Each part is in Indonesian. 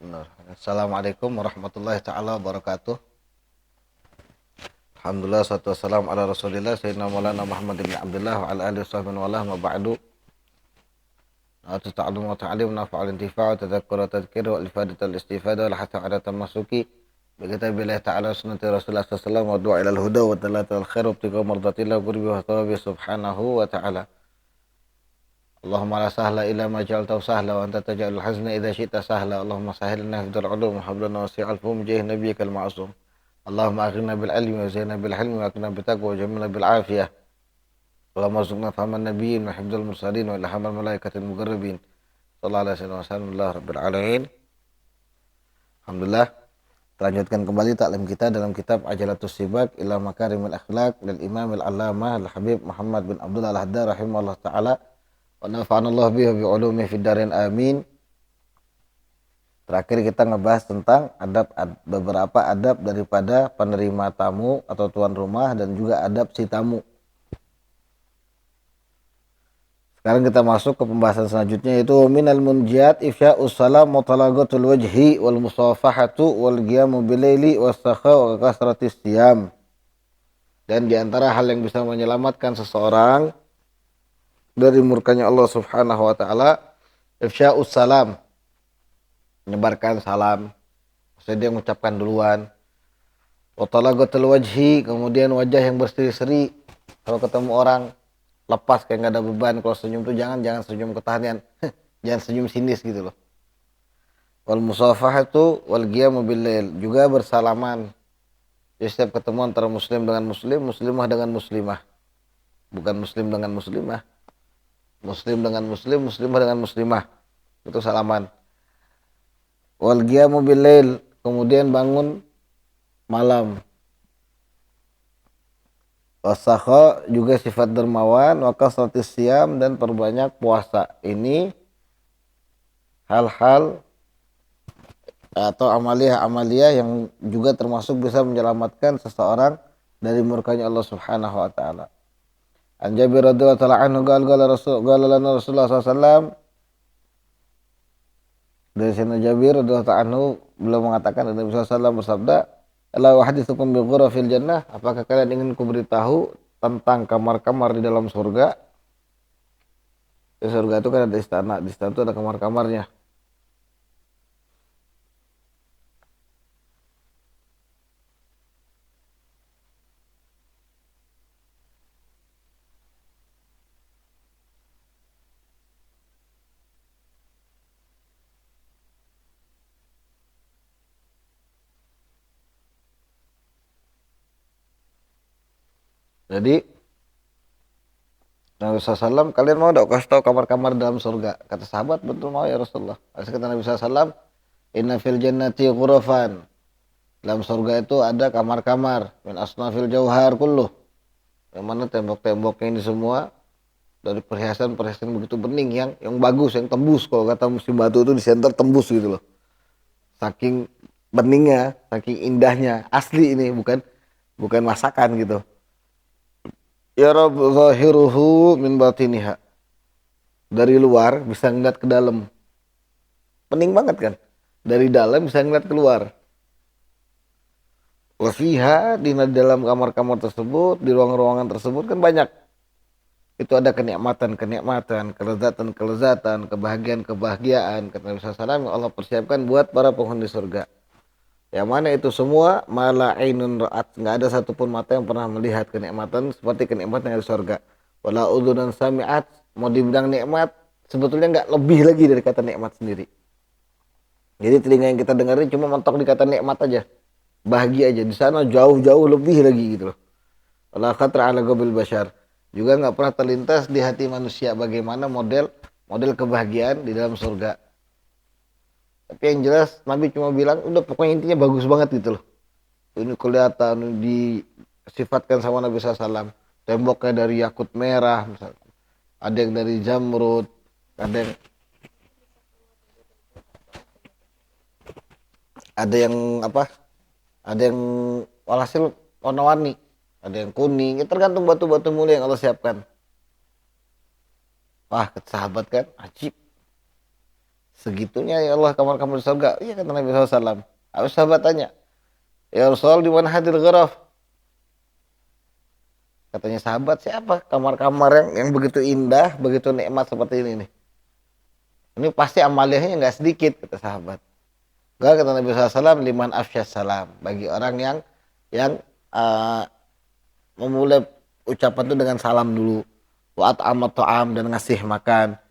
Benar. Assalamualaikum warahmatullahi taala wabarakatuh. Alhamdulillah salatu wassalamu ala Rasulillah sayyidina Maulana Muhammad bin Abdullah wa ala alihi washabbihi wa ma ba'du. Ta'allum wa ta'lim nafa'al intifa' wa tadhakkur wa tadhkir wa ifadat al-istifada wa hatta ala tamasuki bi kitabillah ta'ala sunnati Rasulullah sallallahu alaihi wasallam wa du'a ila al-huda wa dalatal khair wa ibtigha mardatillah wa qurbi wa thawabi subhanahu wa ta'ala. Allahumma la sahla illa ma ja'altahu sahla wa anta taj'alul hazna idza syi'ta sahla. Allahumma sahhil lana fid ulum wa hablana wasi'al fahum jih nabiyyikal ma'sum. Allahumma aghna bil ilmi wa zaina bil hilmi wa akna bit taqwa wa jamilna bil afiyah. Allahumma rzuqna fahman nabiyyin wa hifdzal mursalin wa ilhamal malaikatil muqarrabin. Sallallahu alaihi wasallam rabbil alamin. Alhamdulillah, lanjutkan kembali taklim kita dalam kitab Ajalatus Sibak ila Makarimil Akhlaq dari Imam Al-Allamah Al-Habib Muhammad bin Abdullah Al-Haddad rahimahullah taala. Wa nafa'anallahu bihi wa bi ulumi fid dharain amin. Terakhir kita ngebahas tentang beberapa adab daripada penerima tamu atau tuan rumah dan juga adab si tamu. Sekarang kita masuk ke pembahasan selanjutnya, yaitu minal munjiat ifya'us salam wa talaqatul wajhi wal musafahatu wal qiyamu bilaili was-sakha wa kasratis siyam. Dan di antara hal yang bisa menyelamatkan seseorang dari murkanya Allah Subhanahu wa taala, ifsya'us salam, menyebarkan salam, maksudnya dia mengucapkan duluan. Wa talaqatul wajhi, kemudian wajah yang berseri-seri kalau ketemu orang, lepas kayak nggak ada beban. Kalau senyum tuh jangan senyum ketahanan, jangan senyum sinis gitu loh. Wal musafahatu wal qiyamu billail, juga bersalaman. Jadi setiap ketemu antara muslim dengan muslim, muslimah dengan muslimah, bukan muslim dengan muslimah, muslim dengan muslim, muslimah dengan muslimah, itu salaman. Wal qiyamu billail, kemudian bangun malam. Wasakha, juga sifat dermawan. Wa kasratis siyam, dan perbanyak puasa. Ini hal-hal atau amalia-amalia yang juga termasuk bisa menyelamatkan seseorang dari murkanya Allah Subhanahu wa taala. An Jabir radhiyallahu ta'ala anhu qala Rasulullah SAW, dari Sayyidina Jabir radhiyallahu ta'ala anhu, beliau mengatakan, Nabi SAW bersabda, "Ala uhadditsukum bi ghurafil jannah?" Apakah kalian ingin kuberitahu tentang kamar-kamar di dalam surga? Di surga itu kan ada istana, di istana itu ada kamar-kamarnya. Jadi Nabi SAW, kalian mau dong kasih tahu kamar-kamar dalam surga? Kata sahabat, betul mau ya Rasulullah. Kata Nabi SAW, inna fil jannati ghurafan, dalam surga itu ada kamar-kamar, min asnafil jauhar kulluh, yang mana tembok-temboknya ini semua dari perhiasan-perhiasan begitu bening, yang bagus, yang tembus. Kalau kata musim batu itu di center tembus gitu loh, saking beningnya, saking indahnya, asli ini, bukan masakan gitu. Ya Rabb, zahiruhu min batiniha, dari luar bisa ngeliat ke dalam, pening banget kan, dari dalam bisa ngeliat keluar. Wafiha, di dalam kamar-kamar tersebut, di ruang-ruangan tersebut kan banyak, itu ada kenikmatan-kenikmatan, kelezatan-kelezatan, kebahagiaan-kebahagiaan. Kata Nabi SAW, Allah persiapkan buat para penghuni surga. Yang mana itu semua mala ainun ra'at, nggak ada satupun mata yang pernah melihat kenikmatan seperti kenikmatan yang di surga. Wala udhunan sami'at, mau dibilang nikmat sebetulnya nggak lebih lagi dari kata nikmat sendiri. Jadi telinga yang kita dengarin cuma mentok di kata nikmat aja, bahagia aja. Di sana jauh-jauh lebih lagi gitu loh. Wala khatra ala qabil bashar, juga nggak pernah terlintas di hati manusia bagaimana model kebahagiaan di dalam surga. Tapi yang jelas Nabi cuma bilang, udah pokoknya intinya bagus banget gitu loh. Ini kelihatan disifatkan sama Nabi SAW. Temboknya dari yakut merah, misalnya. Ada yang dari jamrud, ada yang apa? Ada yang walhasil warna-warni, ada yang kuning. Ya tergantung batu-batu mulia yang Allah siapkan. Wah, sahabat kan, ajib. Segitunya ya Allah kamar kamu di surga. Iya kata Nabi SAW. Habis sahabat tanya, ya Rasul di mana hadir ghuraf? Katanya sahabat, siapa kamar-kamar yang begitu indah, begitu nikmat seperti ini nih. Ini pasti amaliyahnya nggak sedikit kata sahabat. Gak kata Nabi SAW, liman afsyas salam, bagi orang yang uh, memulai ucapan itu dengan salam dulu. Wa at'amat ta'am, dan ngasih makan.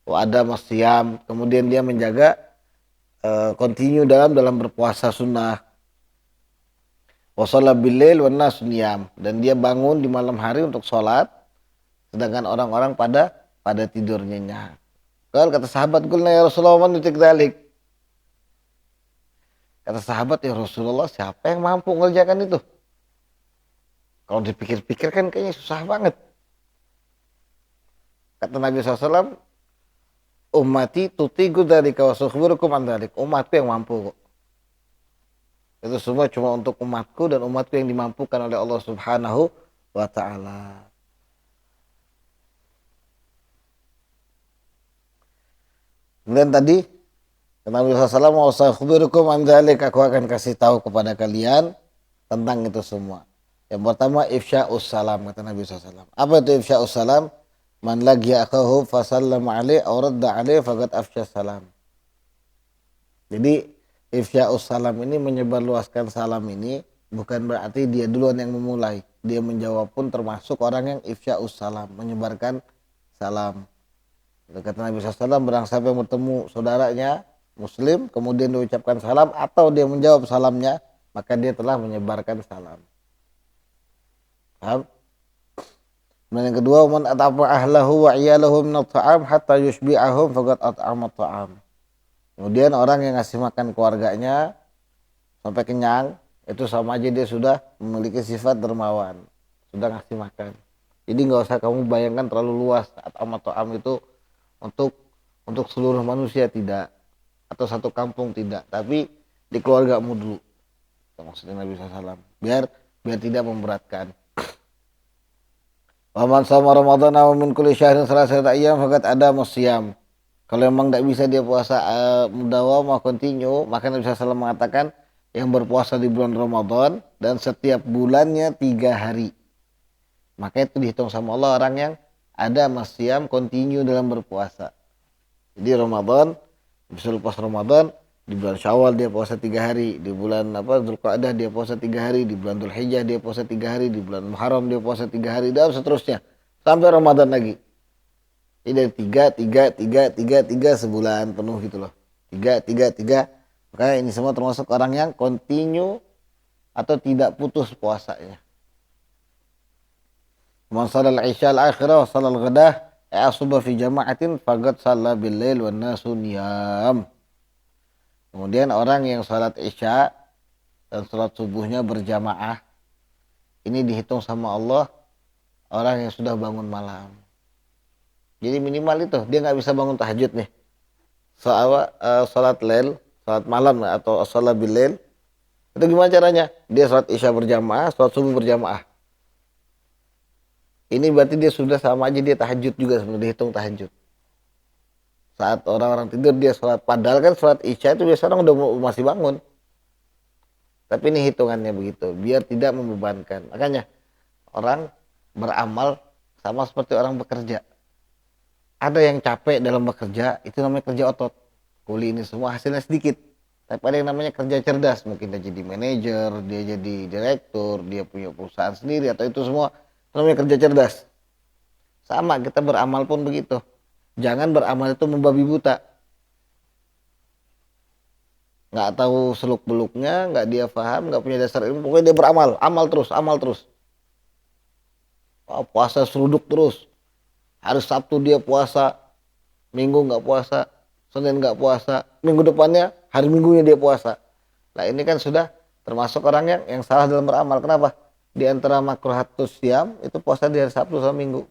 Wa ada masyam, kemudian dia menjaga continue dalam berpuasa sunnah. Wa shalla billail wan nas niyam, dan dia bangun di malam hari untuk sholat, sedangkan orang-orang pada tidur nyenyak. Kalau kata sahabat, qulna ya Rasulullah man yutik dzalik. Kata sahabat, ya Rasulullah siapa yang mampu mengerjakan itu? Kalau dipikir-pikir kan kayaknya susah banget. Kata Nabi SAW, ummati tutigu dzalika wa sukhbirukum an dzalik. Umatku yang mampu kok. Itu semua cuma untuk umatku dan umatku yang dimampukan oleh Allah Subhanahu wa ta'ala. Kemudian tadi Nabi SAW wa sukhbirukum an dzalik, aku akan kasih tahu kepada kalian tentang itu semua. Yang pertama ifsya'us salam, kata Nabi SAW. Apa itu ifsya'us salam? Man laqiya akahu fasallama alaihi aw radda alaihi faqad afsyas salam. Jadi ifsya'us salam ini, menyebarluaskan salam ini bukan berarti dia duluan yang memulai. Dia menjawab pun termasuk orang yang ifsya'us salam, menyebarkan salam. Kata Nabi SAW, barang siapa yang bertemu saudaranya muslim kemudian diucapkan salam atau dia menjawab salamnya, maka dia telah menyebarkan salam. Paham? Dan yang kedua, man at'ama ahlahu wa iyalahu min at-ta'am hatta yushbi'ahum faqad at'ama at-ta'am. Kemudian orang yang ngasih makan keluarganya sampai kenyang, itu sama aja dia sudah memiliki sifat dermawan, sudah ngasih makan. Jadi nggak usah kamu bayangkan terlalu luas at'ama at-ta'am itu untuk seluruh manusia, tidak, atau satu kampung, tidak, tapi di keluargamu dulu. Maksudnya Nabi SAW, biar tidak memberatkan. Wa man shoma Ramadan aw min kulli syahrin salasata ayyam faqad ada musyam. Kalau memang tidak bisa dia puasa mudawamah continue, maka Nabi SAW mengatakan yang berpuasa di bulan Ramadan dan setiap bulannya 3 hari. Maka itu dihitung sama Allah orang yang ada musyam continue dalam berpuasa. Jadi Ramadan, bisa lepas Ramadan, di bulan Syawal dia puasa 3 hari, di bulan Dzulqa'dah dia puasa 3 hari, di bulan Dzulhijjah dia puasa 3 hari, di bulan Muharram dia puasa 3 hari, dan seterusnya sampai Ramadan lagi. Jadi dari 3 sebulan penuh gitu loh. 3. Makanya ini semua termasuk orang yang continue atau tidak putus puasanya. Man shalal isya al-akhirah wa shalal ghadah asuba fi jama'atin faqad shalla bil lail wan nasu niyam. Kemudian orang yang salat isya dan salat subuhnya berjamaah, ini dihitung sama Allah orang yang sudah bangun malam. Jadi minimal itu, dia nggak bisa bangun tahajud nih. Salat lail, salat malam atau salat bil lail. Itu gimana caranya? Dia salat isya berjamaah, salat subuh berjamaah. Ini berarti dia sudah sama aja dia tahajud juga, sebenarnya dihitung tahajud. Saat orang-orang tidur dia sholat, padahal kan sholat isya itu biasa orang udah masih bangun. Tapi ini hitungannya begitu, biar tidak membebankan. Makanya orang beramal sama seperti orang bekerja. Ada yang capek dalam bekerja, itu namanya kerja otot. Kuli ini semua hasilnya sedikit. Tapi ada yang namanya kerja cerdas, mungkin dia jadi manajer, dia jadi direktur, dia punya perusahaan sendiri, atau itu semua namanya kerja cerdas. Sama, kita beramal pun begitu. Jangan beramal itu membabi buta. Nggak tahu seluk beluknya, nggak dia paham, nggak punya dasar ilmu, pokoknya dia beramal, amal terus. Puasa seruduk terus. Hari Sabtu dia puasa, Minggu nggak puasa, Senin nggak puasa, minggu depannya hari Minggunya dia puasa. Nah ini kan sudah termasuk orang yang salah dalam beramal. Kenapa? Di antara makruhatus syam itu puasa di hari Sabtu sama Minggu.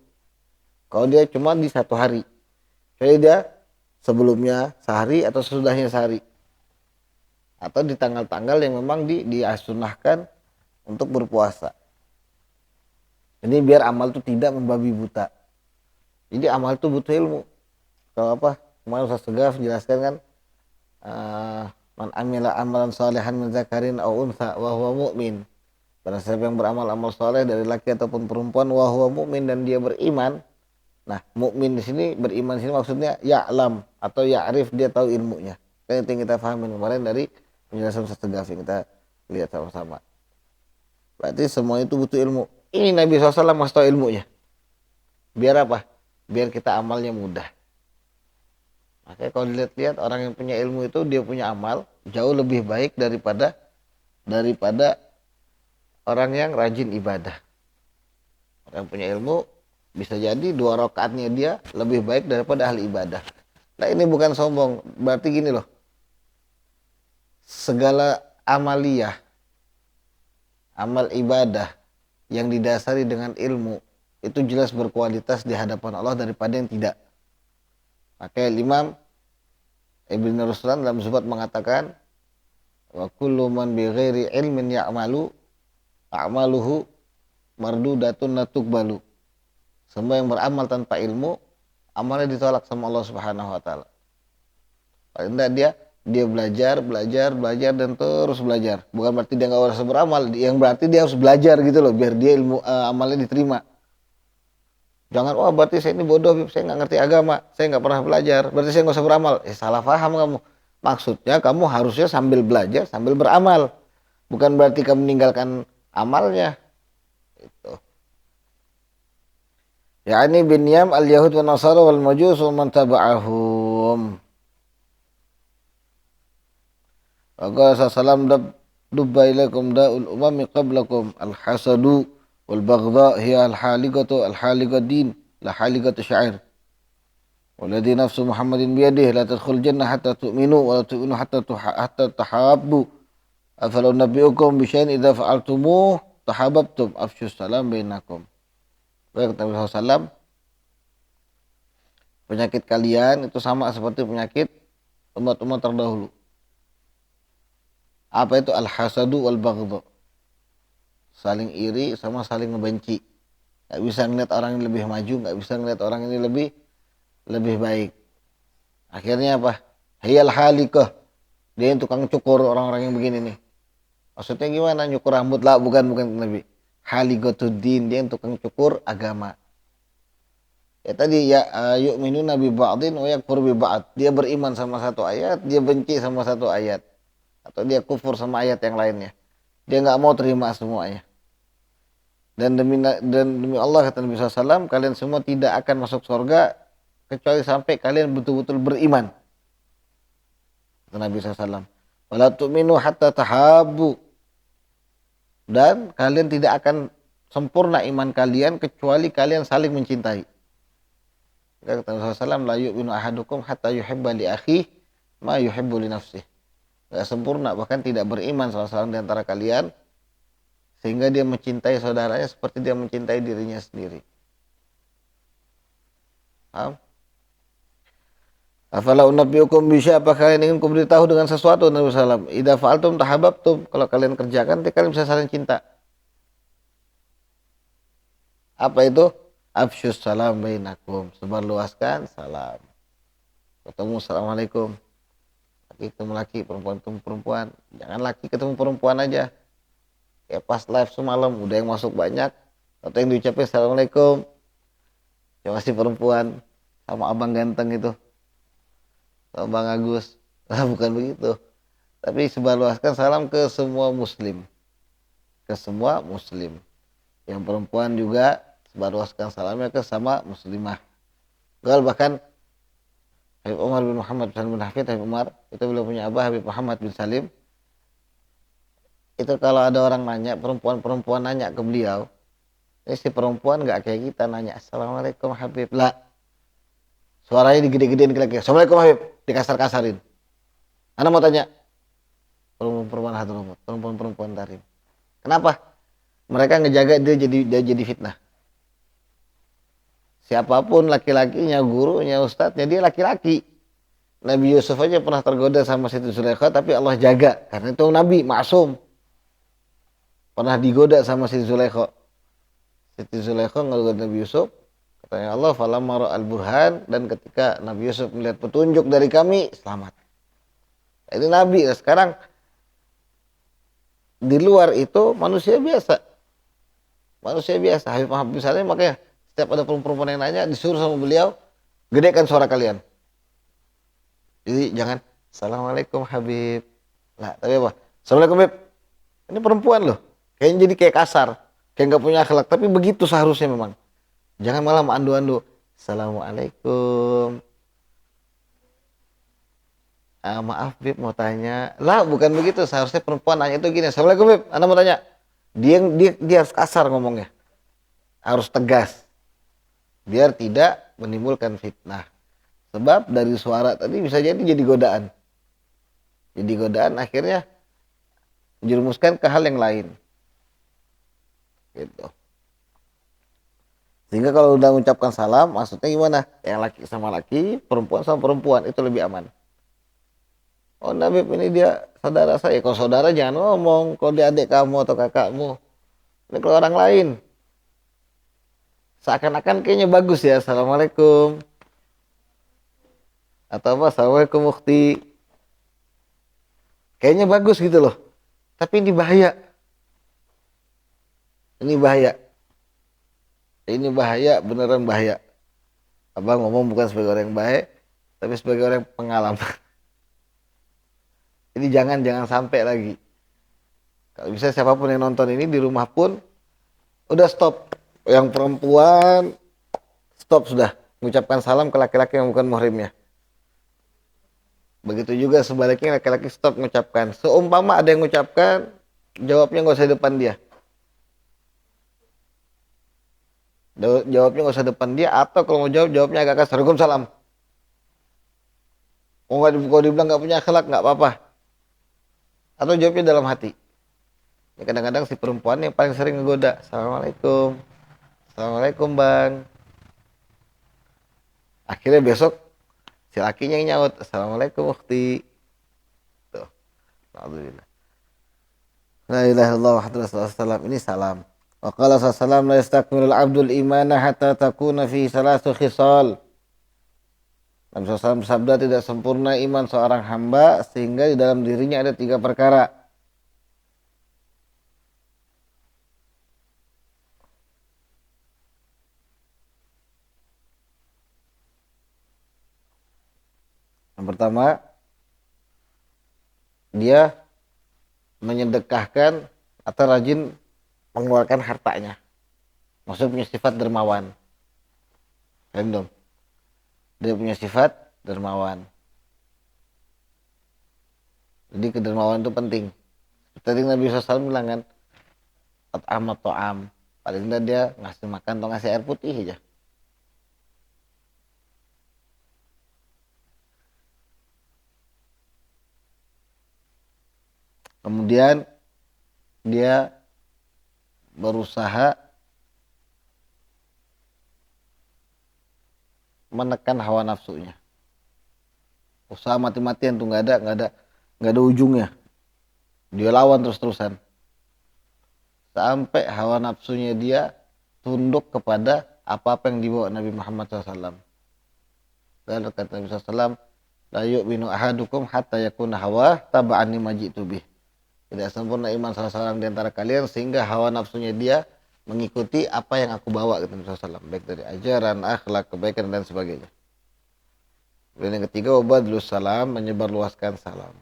Kalau dia cuma di satu hari, jadi dia sebelumnya sehari atau sesudahnya sehari, atau di tanggal-tanggal yang memang diasunahkan untuk berpuasa. Ini biar amal itu tidak membabi buta. Jadi amal itu butuh ilmu. Kalau Kemarin Ustaz Segaf jelaskan kan, man amila amalan salihan min zakarin aw untha wa huwa mu'min. Barang siapa yang beramal amal soleh dari laki ataupun perempuan wa huwa mu'min dan dia beriman. Nah, mukmin di sini, beriman di sini maksudnya ya'lam atau ya'rif, dia tahu ilmunya. Kan itu yang kita pahami kemarin dari penjelasan Ustaz Tegaf yang kita lihat sama-sama. Berarti semua itu butuh ilmu. Ini Nabi SAW masih tahu ilmunya. Biar apa? Biar kita amalnya mudah. Makanya kalau dilihat-lihat orang yang punya ilmu itu dia punya amal jauh lebih baik daripada orang yang rajin ibadah. Orang yang punya ilmu bisa jadi 2 rakaatnya dia lebih baik daripada ahli ibadah. Nah ini bukan sombong, berarti gini loh. Segala amaliyah, amal ibadah yang didasari dengan ilmu itu jelas berkualitas di hadapan Allah daripada yang tidak. Makanya Imam Ibn Ruslan dalam Zubat mengatakan, wa kullu man bi ghairi ilmin ya'malu a'maluhu mardudatun la tuqbalu. Semua yang beramal tanpa ilmu, amalnya ditolak sama Allah Subhanahu wa taala. Paling enggak dia belajar dan terus belajar. Bukan berarti dia enggak harus beramal, yang berarti dia harus belajar gitu loh biar dia amalnya diterima. Jangan, wah berarti saya ini bodoh, saya enggak ngerti agama, saya enggak pernah belajar, berarti saya enggak usah beramal. Salah paham kamu. Maksudnya kamu harusnya sambil belajar, sambil beramal. Bukan berarti kamu meninggalkan amalnya. Itu. Yani bin Yam al-Yahud wa Nasara wal Majus wa man taba'ahum. Wa qala sallallahu dubba ilaikum da'ul umami qablakum al-hasadu wal baghdha hiya al-haligatu al-haligadin la haligatu syair. Walladhi nafsu Muhammadin biyadihi la tadkhul jannah hatta tu'minu wa la tu'minu hatta tahabbu. Afalau nabiyukum bi syai'in idza fa'altumuh tahabbtum afshus salam bainakum. Kata Nabi SAW, penyakit kalian itu sama seperti penyakit umat-umat terdahulu. Apa itu? Al-hasadu wal baghdha. Saling iri sama saling membenci. Gak bisa ngeliat orang ini lebih maju, gak bisa ngeliat orang ini lebih baik. Akhirnya apa? Hiyal halikah. Dia yang tukang cukur orang-orang yang begini nih. Maksudnya gimana? Nyukur rambut lah, bukan Nabi. Haligatuddin, dia yang tukang cukur agama. Ya tadi ya yu'minu nabi ba'din wa yakfur bi ba'd. Dia beriman sama satu ayat, dia benci sama satu ayat. Atau dia kufur sama ayat yang lainnya. Dia enggak mau terima semuanya. Dan demi Allah kata Nabi SAW, kalian semua tidak akan masuk surga kecuali sampai kalian betul-betul beriman. Kata Nabi SAW. Wala tu'minu hatta tahabbu. Dan kalian tidak akan sempurna iman kalian kecuali kalian saling mencintai. Kata Rasulullah SAW, la yu'minu ahadukum hatta yuhibba li akhihi ma yuhibbu li nafsihi. Enggak sempurna, bahkan tidak beriman salah seorang di antara kalian sehingga dia mencintai saudaranya seperti dia mencintai dirinya sendiri. Paham? Afala unabbiukum bi syai'in, apa kalian ingin kuberitahu dengan sesuatu? Nabi sallallahu alaihi wasallam, idza fa'altum tahabbtum, kalau kalian kerjakan nanti kalian bisa saling cinta. Apa itu? Afsyus salam bainakum, sebarluaskan salam. Ketemu assalamualaikum, laki ketemu laki, perempuan ketemu perempuan. Jangan laki ketemu perempuan aja. Kayak pas live semalam udah yang masuk banyak, atau yang diucapin assalamualaikum cuma si perempuan sama abang ganteng itu, sama Bang Agus. Bukan begitu, tapi sebarluaskan salam ke semua muslim, ke semua muslim. Yang perempuan juga sebarluaskan salamnya ke sama muslimah. Bahkan Habib Umar bin Muhammad bin Hafid, Habib Umar itu beliau punya abah Habib Muhammad bin Salim. Itu kalau ada orang nanya, perempuan nanya ke beliau, ini si perempuan nggak kayak kita nanya assalamualaikum Habib, lah suaranya digede-gedein kira-kira, assalamualaikum Habib, dikasar-kasarin. Anda mau tanya, perempuan tarim. Kenapa? Mereka ngejaga dia jadi fitnah. Siapapun laki-lakinya, gurunya, ustadznya, dia laki-laki. Nabi Yusuf aja pernah tergoda sama Siti Zulaikha, tapi Allah jaga karena itu Nabi maksum. Pernah digoda sama Siti Zulaikha. Siti Zulaikha ngegoda Nabi Yusuf, Katanya Allah, falamma ra'al burhan, dan ketika Nabi Yusuf melihat petunjuk dari kami, selamat. Ini Nabi. Nah, sekarang di luar itu manusia biasa. Manusia biasa. Habib Muhammad misalnya, makanya setiap ada perempuan yang nanya, disuruh sama beliau, gedekan suara kalian. Jadi jangan, Assalamualaikum Habib. Nah, tapi apa? Assalamualaikum Habib. Ini perempuan loh. Kayaknya jadi kayak kasar. Kayak nggak punya akhlak. Tapi begitu seharusnya memang. Jangan malah andu-andu. Assalamualaikum. Maaf Bib, mau tanya. Lah, bukan begitu. Seharusnya perempuan nanya itu gini. Assalamualaikum Bib, Anda mau tanya. Dia harus kasar ngomongnya. Harus tegas. Biar tidak menimbulkan fitnah. Sebab dari suara tadi bisa jadi godaan. Jadi godaan akhirnya menjerumuskan ke hal yang lain. Gitu. Sehingga kalau udah mengucapkan salam, maksudnya gimana? Yang laki sama laki, perempuan sama perempuan, itu lebih aman. Oh Nabi, ini dia saudara saya. Kalau saudara jangan ngomong. Kalau dia adik kamu atau kakakmu. Ini kalau orang lain. Seakan-akan kayaknya bagus ya. Assalamualaikum. Atau apa? Assalamualaikum Mukti. Kayaknya bagus gitu loh. Tapi ini bahaya. Ini bahaya. Ini bahaya, beneran bahaya. Abang ngomong bukan sebagai orang yang baik, tapi sebagai orang yang pengalaman. Jadi jangan sampai lagi. Kalau bisa siapapun yang nonton ini di rumah pun, udah stop. Yang perempuan, stop sudah. Mengucapkan salam ke laki-laki yang bukan muhrimnya. Begitu juga sebaliknya, laki-laki stop mengucapkan. Seumpama ada yang mengucapkan, jawabnya nggak usah depan dia. Jawabnya nggak usah depan dia, atau kalau mau jawabnya agak kasar. Waalaikumsalam. Kalau dibilang nggak punya akhlak, nggak apa-apa. Atau jawabnya dalam hati. Ya, kadang-kadang si perempuan yang paling sering ngegoda. Assalamualaikum. Assalamualaikum bang. Akhirnya besok si lakinya yang nyaut. Assalamualaikum Ukti. Tuh. Alhamdulillah. La ilaha illallah wahdahu la syarika lahu. Ini salam. Wa qala sallallahu la yastakmilul abdul imana hatta takuna fi salasu khisal. Nabi SAW bersabda, tidak sempurna iman seorang hamba sehingga di dalam dirinya ada 3 perkara. Yang pertama, dia menyedekahkan atau rajin mengeluarkan hartanya. Maksudnya punya sifat dermawan. Paham dong? Dia punya sifat dermawan. Jadi kedermawanan itu penting. Tadi Nabi SAW bilang kan, at'am ta'am. Paling tidak dia ngasih makan atau ngasih air putih aja. Kemudian dia berusaha menekan hawa nafsunya. Usaha mati-matian tuh nggak ada ujungnya. Dia lawan terus-terusan sampai hawa nafsunya dia tunduk kepada apa-apa yang dibawa Nabi Muhammad SAW. Dan kata Nabi SAW, la yu'minu ahadukum hatta yakuna hawa taba'an lima ji'tu bih. Tidak sempurna iman salah seorang di antara kalian sehingga hawa nafsunya dia mengikuti apa yang aku bawa, kata Nabi SAW, baik dari ajaran, akhlak, kebaikan dan sebagainya. Dan yang ketiga, wabadlus salam, menyebarluaskan salam.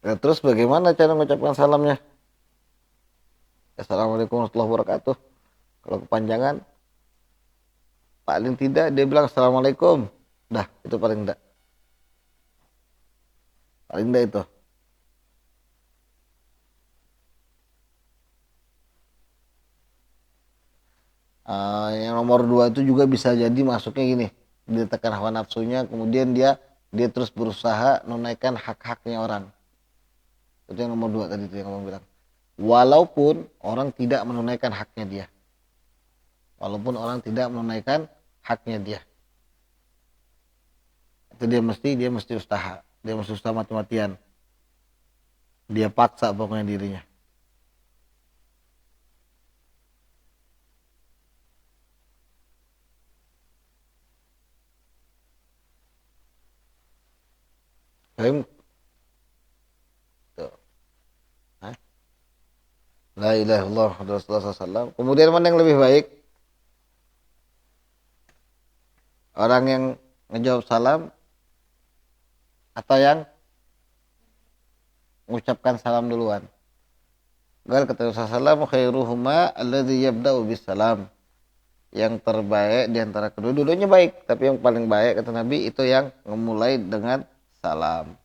Nah, terus bagaimana cara mengucapkan salamnya? Assalamualaikum warahmatullahi wabarakatuh. Kalau kepanjangan, paling tidak dia bilang Assalamualaikum. Dah, itu paling tidak. Paling tidak itu. Yang nomor 2 itu juga bisa jadi masuknya gini. Dia tekan hawa nafsunya, kemudian dia terus berusaha menunaikan hak-haknya orang. Itu yang nomor 2 tadi itu yang kamu bilang. Walaupun orang tidak menunaikan haknya dia. Walaupun orang tidak menunaikan haknya dia. Itu dia mesti usaha. Dia mesti usaha mati-matian. Dia paksa pokoknya dirinya. Kayak la ilaha illallah Rasulullah SAW. Kemudian mana yang lebih baik? Orang yang ngejawab salam atau yang mengucapkan salam duluan? Gal kata Rasulullah SAW, khairuhuma alladzi yabda'u bis salam. Yang terbaik di antara kedua-duanya baik, tapi yang paling baik kata Nabi itu yang memulai dengan salam.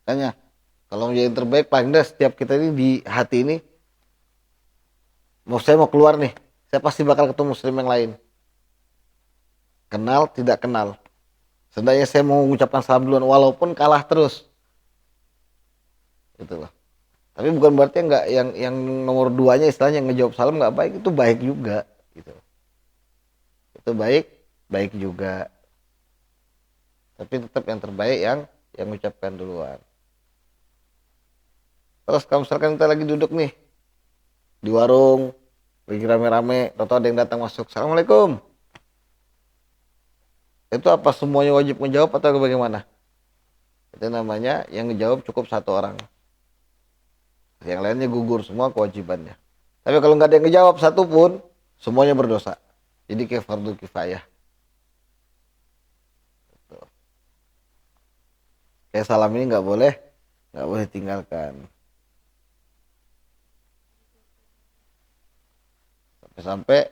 Tanya, kalau yang terbaik paling dah setiap kita ini di hati ini, saya mau keluar nih, saya pasti bakal ketemu muslim yang lain. Kenal, tidak kenal. Seandainya saya mau mengucapkan salam duluan, walaupun kalah terus. Gitu loh. Tapi bukan berarti enggak yang nomor duanya istilahnya yang ngejawab salam nggak baik, itu baik juga. Gitu. Itu baik, baik juga. Tapi tetap yang terbaik yang mengucapkan duluan. Terus kalau misalkan kita lagi duduk nih di warung, lagi rame-rame, atau ada yang datang masuk, Assalamualaikum. Itu apa semuanya wajib menjawab atau bagaimana? Itu namanya yang menjawab cukup satu orang. Yang lainnya gugur semua kewajibannya. Tapi kalau nggak ada yang ngejawab satu pun, semuanya berdosa. Jadi kayak fardu kifayah. Kayak salam ini nggak boleh tinggalkan. Sampai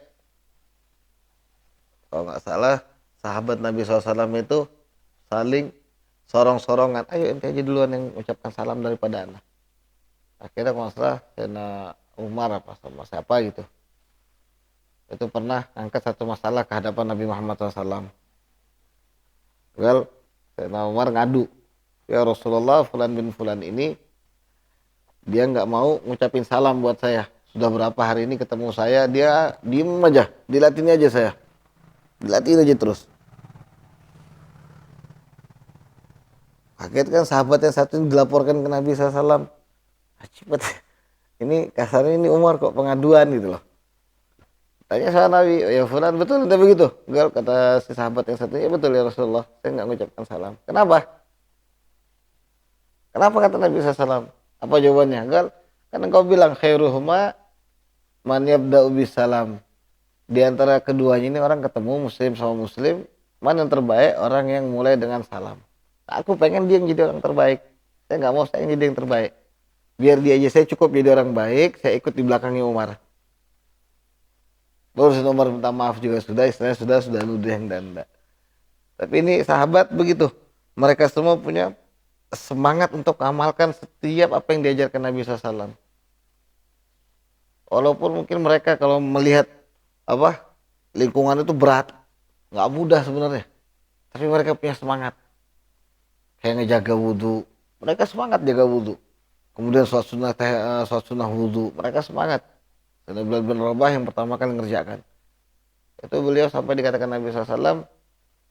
kalau nggak salah sahabat Nabi SAW itu saling sorong-sorongan, ayo ente aja duluan yang ucapkan salam daripada anak. Akhirnya kalau nggak salah Sayyidina Umar apa sama siapa gitu, itu pernah angkat satu masalah ke hadapan Nabi Muhammad SAW. Well, Sayyidina Umar ngadu, ya Rasulullah, fulan bin fulan ini dia nggak mau ngucapin salam buat saya. Sudah berapa hari ini ketemu saya, dia diem aja, dilatih aja saya. Dilatih aja terus. Kaget kan sahabat yang satu ini dilaporkan ke Nabi SAW. Cepat. Ini kasarnya ini Umar kok pengaduan gitu loh. Tanya sama Nabi, ya fulan betul udah begitu? Enggak, kata si sahabat yang satu, ya betul ya Rasulullah, saya nggak mengucapkan salam. Kenapa? Kenapa kata Nabi SAW? Apa jawabannya? Enggak, kan engkau bilang khairuhuma man yabda'u bis salam. Di antara keduanya ini orang ketemu muslim sama muslim, mana yang terbaik? Orang yang mulai dengan salam. Aku pengen dia yang jadi orang terbaik. Saya nggak mau saya yang jadi yang terbaik. Biar dia aja saya cukup jadi orang baik, saya ikut di belakangnya Umar. Baru Umar minta maaf juga sudah, istilahnya sudah nuduh yang danda. Tapi ini sahabat begitu. Mereka semua punya semangat untuk mengamalkan setiap apa yang diajarkan Nabi SAW. Walaupun mungkin mereka kalau melihat apa lingkungan itu berat, nggak mudah sebenarnya. Tapi mereka punya semangat. Kayak ngejaga wudhu, mereka semangat jaga wudhu. Kemudian sholat sunnah wudhu, mereka semangat. Dan Bilal bin Rabah yang pertama kali ngerjakan. Itu beliau sampai dikatakan Nabi SAW,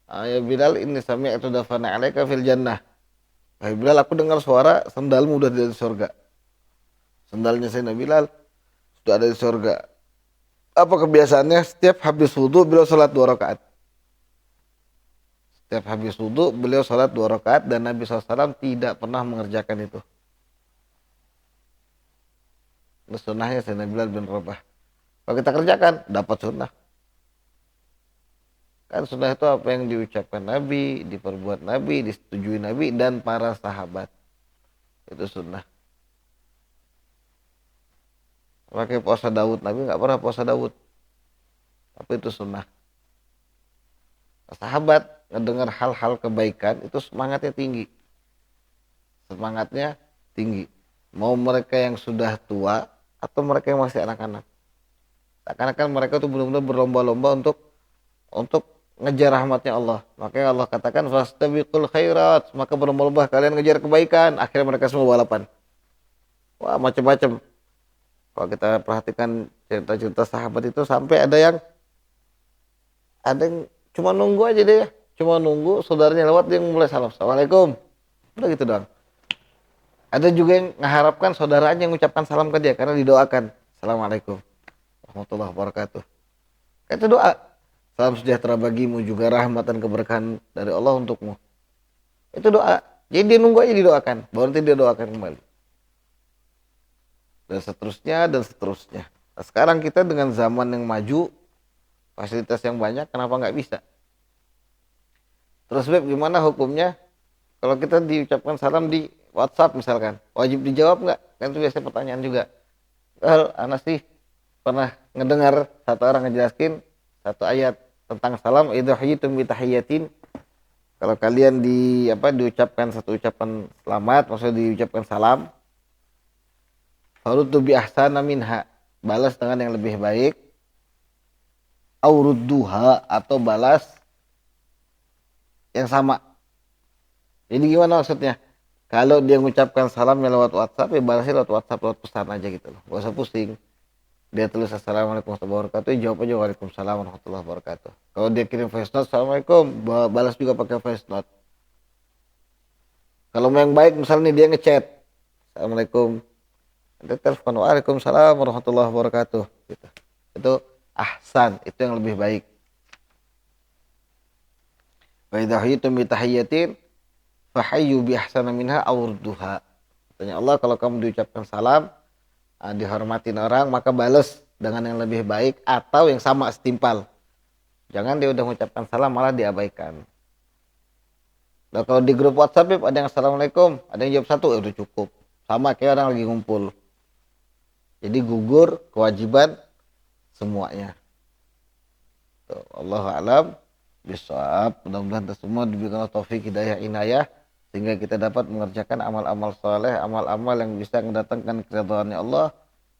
ya Bilal, ini sami'tu dafana alaika fil jannah. Wahai Bilal, aku dengar suara sendalmu udah di surga. Sendalnya Sayyidina Bilal sudah ada di surga. Apa kebiasaannya? Setiap habis wudhu beliau sholat 2 rakaat. Setiap habis wudhu beliau sholat 2 rakaat dan Nabi SAW tidak pernah mengerjakan itu. Itu sunnahnya Sayyidina Bilal bin Rabah. Kalau kita kerjakan, dapat sunnah. Kan sunnah itu apa yang diucapkan Nabi, diperbuat Nabi, disetujui Nabi dan para sahabat. Itu sunnah. Pakai puasa Daud, Nabi nggak pernah puasa Daud. Tapi itu sunnah. Sahabat ngedengar hal-hal kebaikan itu semangatnya tinggi. Semangatnya tinggi. Mau mereka yang sudah tua atau mereka yang masih anak-anak. Seakan-akan mereka itu benar-benar berlomba-lomba untuk ngejar rahmatnya Allah. Makanya Allah katakan fastabiqul khairat, maka berlomba-lomba kalian ngejar kebaikan. Akhirnya mereka semua balapan. Wah, macam-macam. Kalau kita perhatikan cerita-cerita sahabat itu sampai ada yang cuma nunggu aja deh, cuma nunggu saudaranya lewat dia mulai salam, assalamualaikum, udah gitu doang. Ada juga yang mengharapkan saudaranya yang mengucapkan salam ke dia karena didoakan, assalamualaikum warahmatullahi wabarakatuh. Itu doa. Salam sejahtera bagimu juga rahmat dan keberkahan dari Allah untukmu. Itu doa. Jadi dia nunggu aja didoakan, baru nanti dia doakan kembali. Dan seterusnya dan seterusnya. Nah, sekarang kita dengan zaman yang maju, fasilitas yang banyak, kenapa nggak bisa? Terus Beb, gimana hukumnya kalau kita diucapkan salam di WhatsApp misalkan, wajib dijawab nggak? Kan itu biasanya pertanyaan juga. Well, Anas sih pernah ngedengar satu orang ngejelaskin satu ayat tentang salam, idza hayyitum bi tahiyatin. Kalau kalian diucapkan satu ucapan selamat, maksudnya diucapkan salam, faruddu bi ahsana minha, balas dengan yang lebih baik, aurudduha, atau balas yang sama. Jadi gimana maksudnya? Kalau dia mengucapkan salamnya lewat WhatsApp, ya balasnya lewat WhatsApp, lewat pesan aja gitu loh. Gak usah pusing. Dia tulis assalamualaikum warahmatullahi wabarakatuh, jawab aja waalaikumsalam warahmatullahi wabarakatuh. Kalau dia kirim voice note, assalamualaikum, balas juga pakai voice note. Kalau yang baik misalnya dia ngechat, assalamualaikum, dia telepon waalaikumsalam warahmatullahi wabarakatuh. Gitu. Itu ahsan, itu yang lebih baik. Wa idza hayyitum bi tahiyyatin fahayyu bi ahsana minha aw rudduha. Katanya Allah, kalau kamu diucapkan salam, dihormatin orang, maka balas dengan yang lebih baik atau yang sama setimpal. Jangan dia udah mengucapkan salam malah diabaikan. Nah, kalau di grup WhatsApp ada yang assalamualaikum, ada yang jawab satu, udah cukup. Sama kayak orang lagi ngumpul. Jadi gugur kewajiban semuanya. Tuh, Allahu a'lam bishawab. Mudah-mudahan kita semua diberikan taufik hidayah inayah sehingga kita dapat mengerjakan amal-amal soleh, amal-amal yang bisa mendatangkan keridhaannya Allah,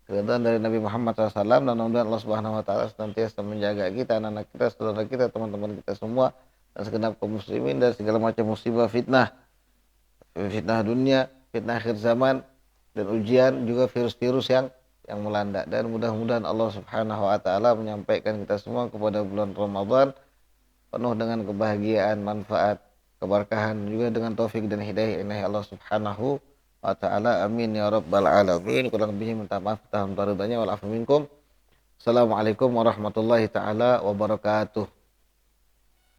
keridhaan dari Nabi Muhammad SAW, dan mudah-mudahan Allah Subhanahu Wa Taala senantiasa menjaga kita, anak-anak kita, saudara kita, teman-teman kita semua, dan segenap kaum muslimin dari segala macam musibah, fitnah dunia, fitnah akhir zaman, dan ujian juga virus-virus yang melanda. Dan mudah-mudahan Allah Subhanahu Wa Taala menyampaikan kita semua kepada bulan Ramadan penuh dengan kebahagiaan, manfaat, keberkahan, juga dengan taufik dan hidayah ilahi Allah Subhanahu wa taala. Amin ya rabbal alamin. Kurang lebihnya minta maaf, tahun ridhanya wal afu minkum. Assalamualaikum warahmatullahi taala wabarakatuh.